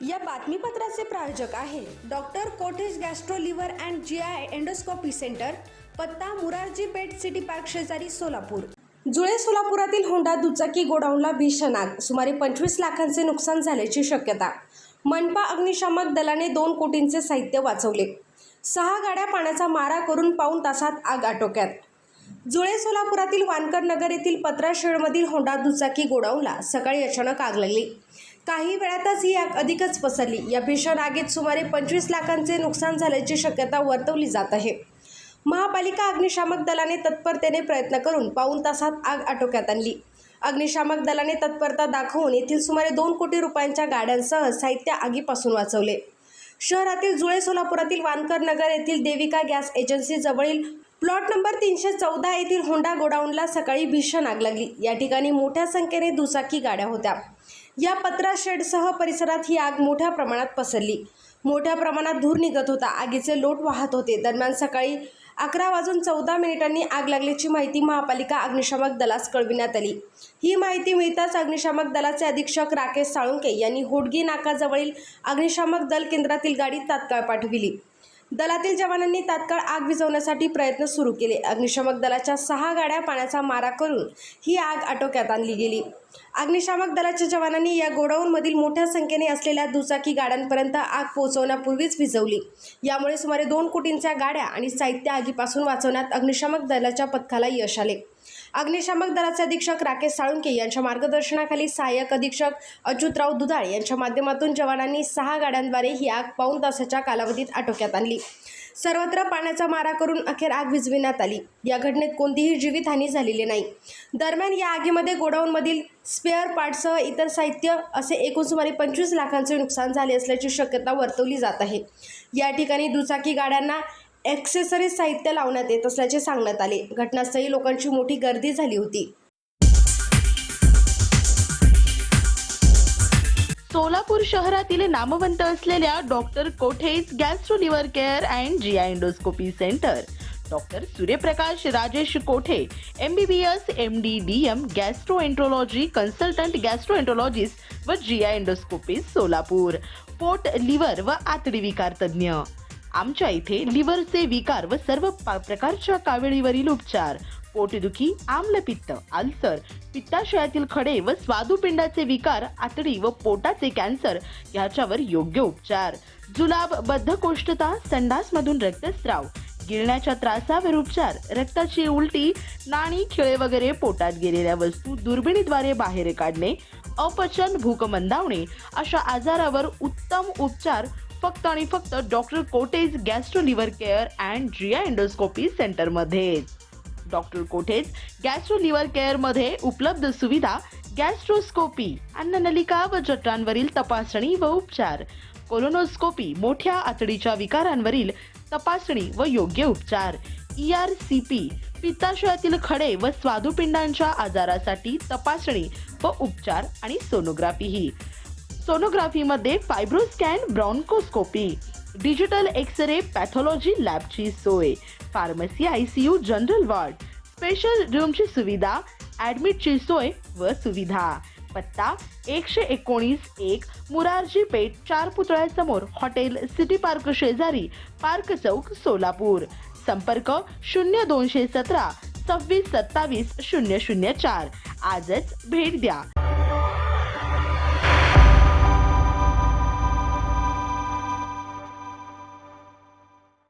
या बातमीपत्राचे प्रायोजक आहे doctor Kothe's gastro liver and GI endoscopy centre, पत्ता मुरारजी पेठ सिटी पार्क शेजारी सोलापूर। जुळे सोलापुरातील होंडा दुचाकी गोडाऊनला भीषण आग, सुमारे 25 लाखांचे नुकसान झाल्याची शक्यता। मनपा अग्निशामक दलाने 2 कोटींचे साहित्य वाचवले। 6 गाड्या पाण्याचा मारा करून पाऊण तासात आग आटोक्यात। जुळे सोलापुरातील वानकर नगर येथील पत्रा शेडमधील होंडा दुचाकी गोडाऊनला सकाळी अचानक आग लागली। काही वेळातच ही आग अधिकच पसरली। या भीषण आगीत सुमारे 25 लाखांचे नुकसान झाल्याची शक्यता वर्तवली जात आहे। महापालिका अग्निशामक दलाने तत्परतेने प्रयत्न करून पाऊण तासात आग आटोक्यात आणली। अग्निशामक दलाने तत्परता दाखवून येथील सुमारे 2 कोटी रुपयांच्या गाड्यांसह साहित्य आगीपासून वाचवले। शहरातील जुळे सोलापुरातील वानकर नगर येथील देविका गॅस एजन्सी जवळील प्लॉट नंबर 314 येथील होंडा गोडाऊनला सकाळी भीषण आग लागली। या ठिकाणी मोठ्या संख्येने दुचाकी गाड्या होत्या। या पत्रा शेडसह परिसरात ही आग मोठ्या प्रमाणात पसरली। मोठ्या प्रमाणात धूर निघत होता, आगीचे लोट वाहत होते। दरम्यान सकाळी 11:14 आग लागल्याची माहिती महापालिका अग्निशामक दलास कळविण्यात आली। ही माहिती मिळताच अग्निशामक दलाचे अधीक्षक राकेश साळुंके यांनी होडगी नाकाजवळील अग्निशामक दल केंद्रातील गाडी तात्काळ पाठविली। दलातील जवानांनी तात्काळ आग विझवण्यासाठी प्रयत्न सुरू केले। अग्निशामक दलाच्या 6 गाड्या पाण्याचा मारा करून ही आग आटोक्यात आणली गेली। अग्निशामक दलाच्या जवानांनी या गोडाऊनमधील मोठ्या संख्येने असलेल्या दुचाकी गाड्यांपर्यंत आग पोहोचवण्यापूर्वीच विझवली। यामुळे सुमारे 2 कोटींच्या गाड्या आणि साहित्य आगीपासून वाचवण्यात अग्निशामक दलाच्या पथकाला यश आले। अग्निशामक दलाचे अधीक्षक राकेश साळुंके यांच्या मार्गदर्शनाखाली सहाय्यक अधीक्षक अच्युतराव दुधाळे यांच्या माध्यमातून जवानांनी 6 गाड्यांद्वारे ही आग पाऊण तासाच्या कालावधीत आटोक्यात आणली। सर्वत्र पाण्याचा मारा करून अखेर आग विझविण्यात आली। या घटनेत कोणतीही जीवितहानी झालेली नाही। दरम्यान या आगीमध्ये गोडाऊनमधील स्पेअर पार्टसह इतर साहित्य असे एकूण सुमारे 25 लाखांचे नुकसान झाले असल्याची शक्यता वर्तवली जात आहे। या ठिकाणी दुचाकी गाड्यांना ॲक्सेसरीज साहित्य लावण्यात येत असल्याचे सांगण्यात आले। घटनास्थळी लोकांची मोठी गर्दी झाली होती। सोलापूर शहरातील नामवंत असलेल्या doctor Kothe's gastro liver care and GI endoscopy centre, doctor Suryaprakash Rajesh Kothe MBBS MD DM gastroenterology consultant gastroenterologist व जीआय एंडोस्कोपी सोलापूर, पोट लिव्हर व आतडी विकार तज्ञ। आमच्या इथे लिव्हरचे विकार व सर्व प्रकारच्या काविळीवरील उपचार, पोटदुखी, आम्लपित्त, अल्सर, पित्ताशयातील खडे व स्वादुपिंडाचे विकार, आतडी व पोटाचे कॅन्सर याच्यावर योग्य उपचार, जुलाब, बद्धकोष्ठता, संडासमधून रक्तस्राव, गिळण्याच्या त्रासावर उपचार, रक्ताची उलटी, नाणी, खिळे वगैरे पोटात गेलेल्या वस्तू दुर्बिणीद्वारे बाहेर काढणे, अपचन, भूक मंदावणे अशा आजारावर उत्तम उपचार फक्त आणि फक्त doctor Kothe's gastro liver care and GI endoscopy centre मध्ये। Doctor Kothe's gastro liver care मध्ये उपलब्ध सुविधा गॅस्ट्रोस्कोपी, अन्ननलिका व जठरांवरील तपासणी व उपचार, कोलोनोस्कोपी, मोठ्या आतडीच्या विकारांवरील तपासणी व योग्य उपचार, ERCP, पित्ताशयातील खडे व स्वादुपिंडांच्या आजारासाठी तपासणी व उपचार आणि सोनोग्राफी ही। सोनोग्राफीमध्ये fibroscan, bronchoscopy, digital x-ray, pathology लॅबची सोय, pharmacy, ICU, general ward, special रूमची सुविधा, ॲडमिटची सोय व सुविधा। पत्ता 119-1 मुरारजी पेठ 4 पुतळ्यासमोर, हॉटेल सिटी पार्क शेजारी, पार्क चौक, सोलापूर। संपर्क 0217 26 27 004। आजच भेट द्या।